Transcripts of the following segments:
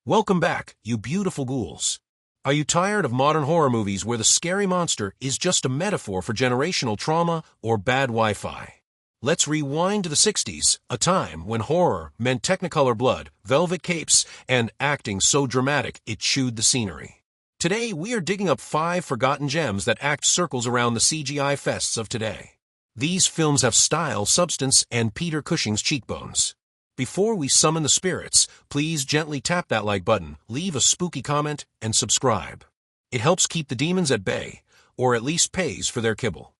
Welcome back, you beautiful ghouls. Are you tired of modern horror movies where the scary monster is just a metaphor for generational trauma or bad Wi-Fi? Let's rewind to the 60s, a time when horror meant Technicolor blood, velvet capes, and acting so dramatic it chewed the scenery. Today, we are digging up 5 forgotten gems that act circles around the CGI fests of today. These films have style, substance, and Peter Cushing's cheekbones. Before we summon the spirits, please gently tap that like button, leave a spooky comment, and subscribe. It helps keep the demons at bay, or at least pays for their kibble.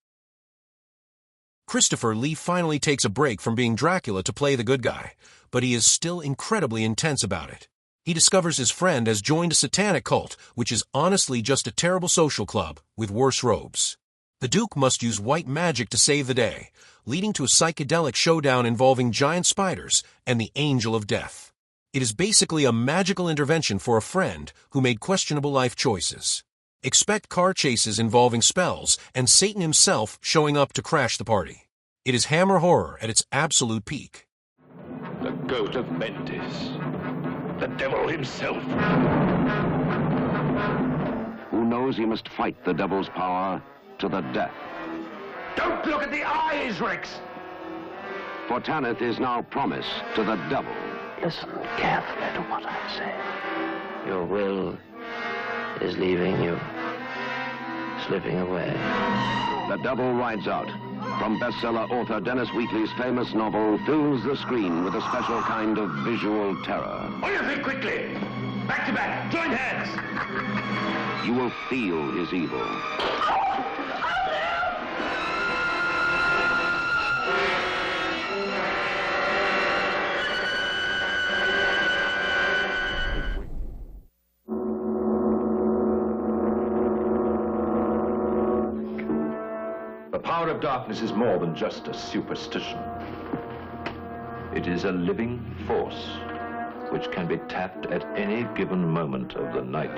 Christopher Lee finally takes a break from being Dracula to play the good guy, but he is still incredibly intense about it. He discovers his friend has joined a satanic cult, which is honestly just a terrible social club with worse robes. The Duke must use white magic to save the day, leading to a psychedelic showdown involving giant spiders and the Angel of Death. It is basically a magical intervention for a friend who made questionable life choices. Expect car chases involving spells and Satan himself showing up to crash the party. It is Hammer horror at its absolute peak. The goat of Mentis. The devil himself. Who knows he must fight the devil's power to the death. Don't look at the eyes, Rex! For Tanith is now promise to the devil. Listen carefully to what I say. Your will is leaving you, slipping away. The Devil Rides Out. From bestseller author Dennis Wheatley's famous novel fills the screen with a special kind of visual terror. On your feet quickly! Back to back, join hands! You will feel his evil. The power of darkness is more than just a superstition. It is a living force which can be tapped at any given moment of the night.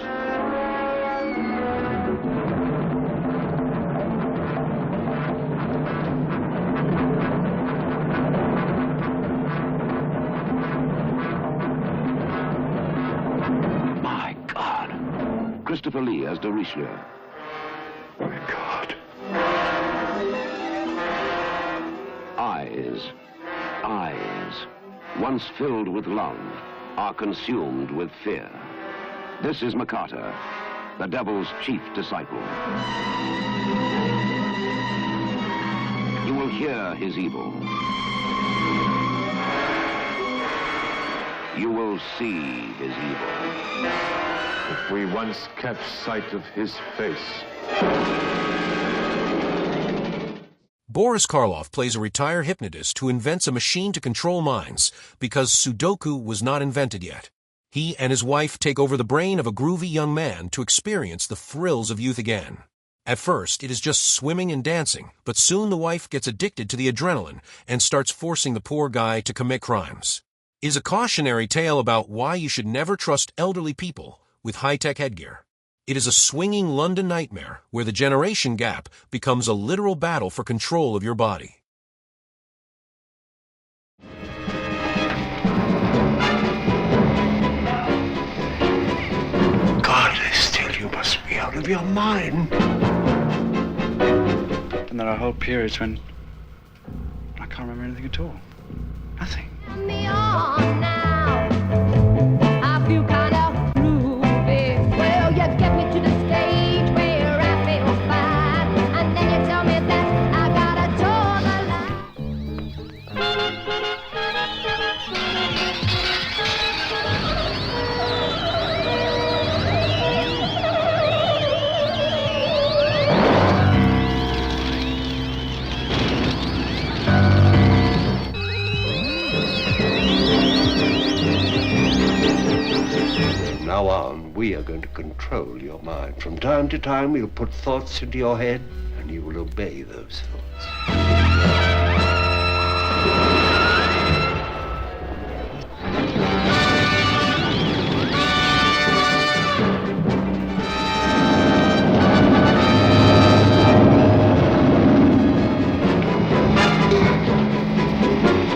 My God. Christopher Lee as de Richelieu. My God. Eyes, once filled with love, are consumed with fear. This is Makata, the devil's chief disciple. You will hear his evil. You will see his evil. If we once catch sight of his face. Boris Karloff plays a retired hypnotist who invents a machine to control minds because Sudoku was not invented yet. He and his wife take over the brain of a groovy young man to experience the thrills of youth again. At first, it is just swimming and dancing, but soon the wife gets addicted to the adrenaline and starts forcing the poor guy to commit crimes. It is a cautionary tale about why you should never trust elderly people with high-tech headgear. It is a swinging London nightmare where the generation gap becomes a literal battle for control of your body. God, still you must be out of your mind. And there are whole periods when I can't remember anything at all. Nothing. Me on now. I feel kind of groovy. Well, you get me to the stage where I feel fine, and then you tell me that I gotta toe the line. From now on, we are going to control your mind. From time to time, we'll put thoughts into your head, and you will obey those thoughts.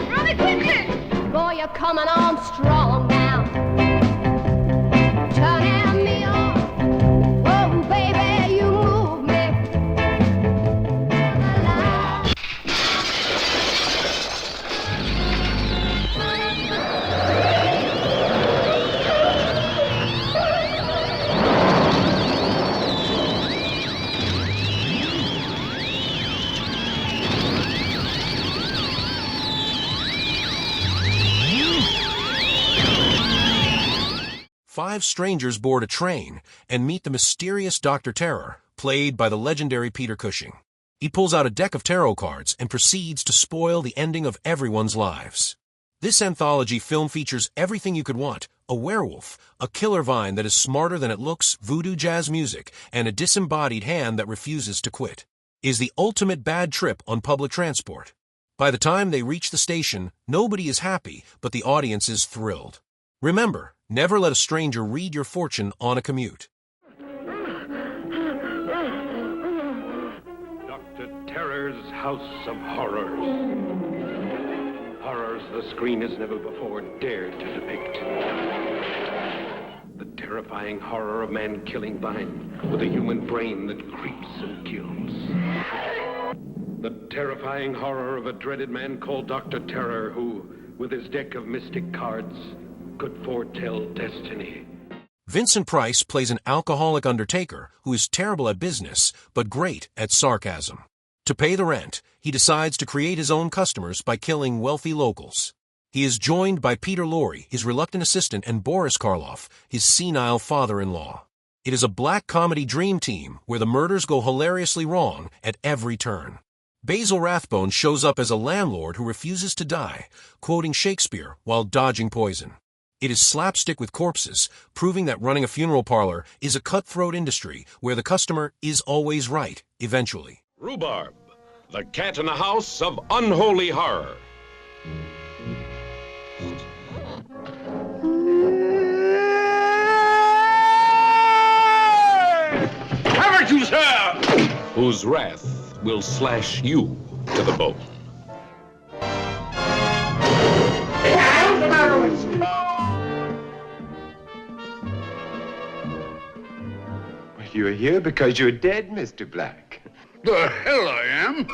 Run it quickly! Boy, you're coming on strong now. 5 strangers board a train and meet the mysterious Dr. Terror, played by the legendary Peter Cushing. He pulls out a deck of tarot cards and proceeds to spoil the ending of everyone's lives. This anthology film features everything you could want: a werewolf, a killer vine that is smarter than it looks, voodoo jazz music, and a disembodied hand that refuses to quit. Is the ultimate bad trip on public transport. By the time they reach the station, nobody is happy, but the audience is thrilled. Remember, never let a stranger read your fortune on a commute. Dr. Terror's House of Horrors. Horrors the screen has never before dared to depict. The terrifying horror of man-killing vine with a human brain that creeps and kills. The terrifying horror of a dreaded man called Dr. Terror who, with his deck of mystic cards, could foretell destiny. Vincent Price plays an alcoholic undertaker who is terrible at business, but great at sarcasm. To pay the rent, he decides to create his own customers by killing wealthy locals. He is joined by Peter Lorre, his reluctant assistant, and Boris Karloff, his senile father-in-law. It is a black comedy dream team where the murders go hilariously wrong at every turn. Basil Rathbone shows up as a landlord who refuses to die, quoting Shakespeare while dodging poison. It is slapstick with corpses, proving that running a funeral parlor is a cutthroat industry where the customer is always right, eventually. Rhubarb, the cat in the house of unholy horror. Cover you, sir! Whose wrath will slash you to the bone. You're here because you're dead, Mr. Black. The hell I am!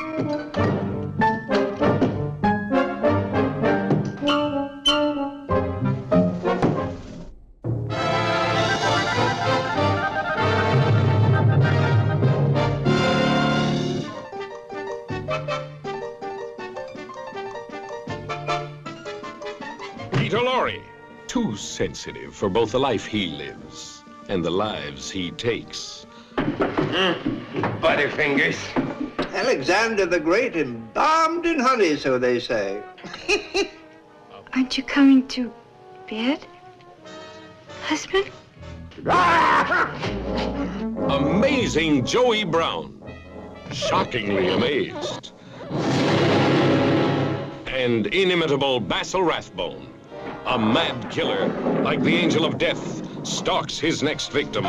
Peter Lorre, too sensitive for both the life he lives and the lives he takes. Butterfingers. Alexander the Great embalmed in honey, so they say. Aren't you coming to bed, husband? Amazing Joey Brown, shockingly amazed. And inimitable Basil Rathbone, a mad killer, like the angel of death, stalks his next victim.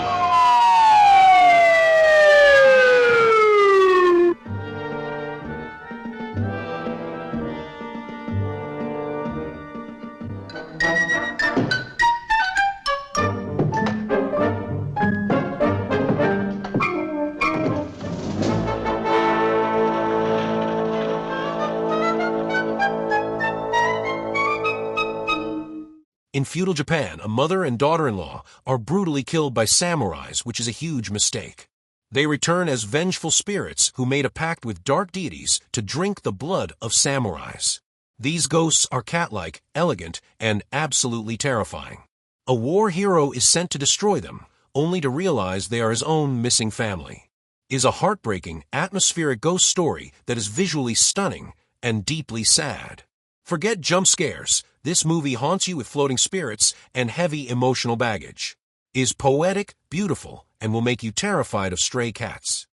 In feudal Japan, a mother and daughter-in-law are brutally killed by samurais, which is a huge mistake. They return as vengeful spirits who made a pact with dark deities to drink the blood of samurais. These ghosts are cat-like, elegant, and absolutely terrifying. A war hero is sent to destroy them, only to realize they are his own missing family. It is a heartbreaking, atmospheric ghost story that is visually stunning and deeply sad. Forget jump scares. This movie haunts you with floating spirits and heavy emotional baggage. It is poetic, beautiful, and will make you terrified of stray cats.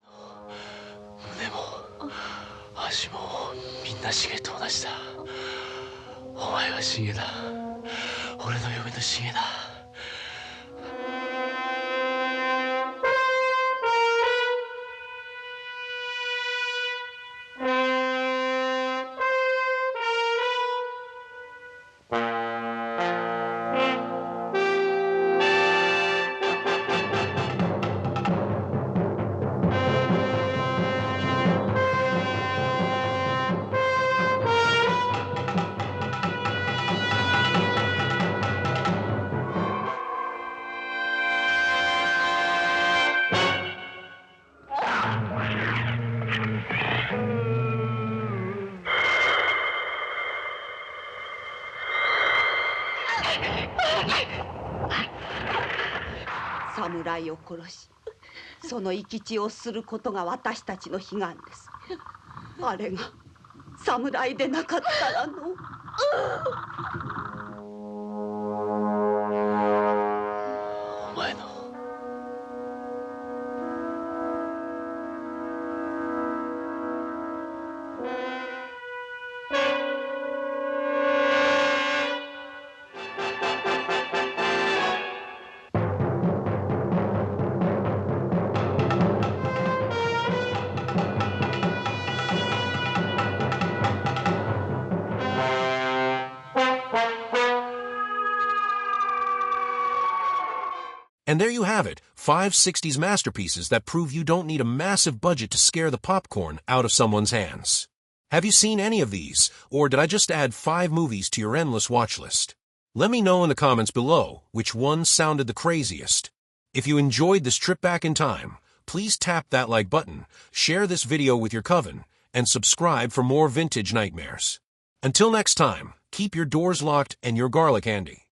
胸も足もみんなシゲと同じだ。お前はシゲだ。俺の嫁のシゲだ。侍を殺し、その生き血をすることが私たちの悲願です。あれが侍でなかったらの。お前の。And there you have it, 5 60s masterpieces that prove you don't need a massive budget to scare the popcorn out of someone's hands. Have you seen any of these, or did I just add 5 movies to your endless watch list? Let me know in the comments below which one sounded the craziest. If you enjoyed this trip back in time, please tap that like button, share this video with your coven, and subscribe for more vintage nightmares. Until next time, keep your doors locked and your garlic handy.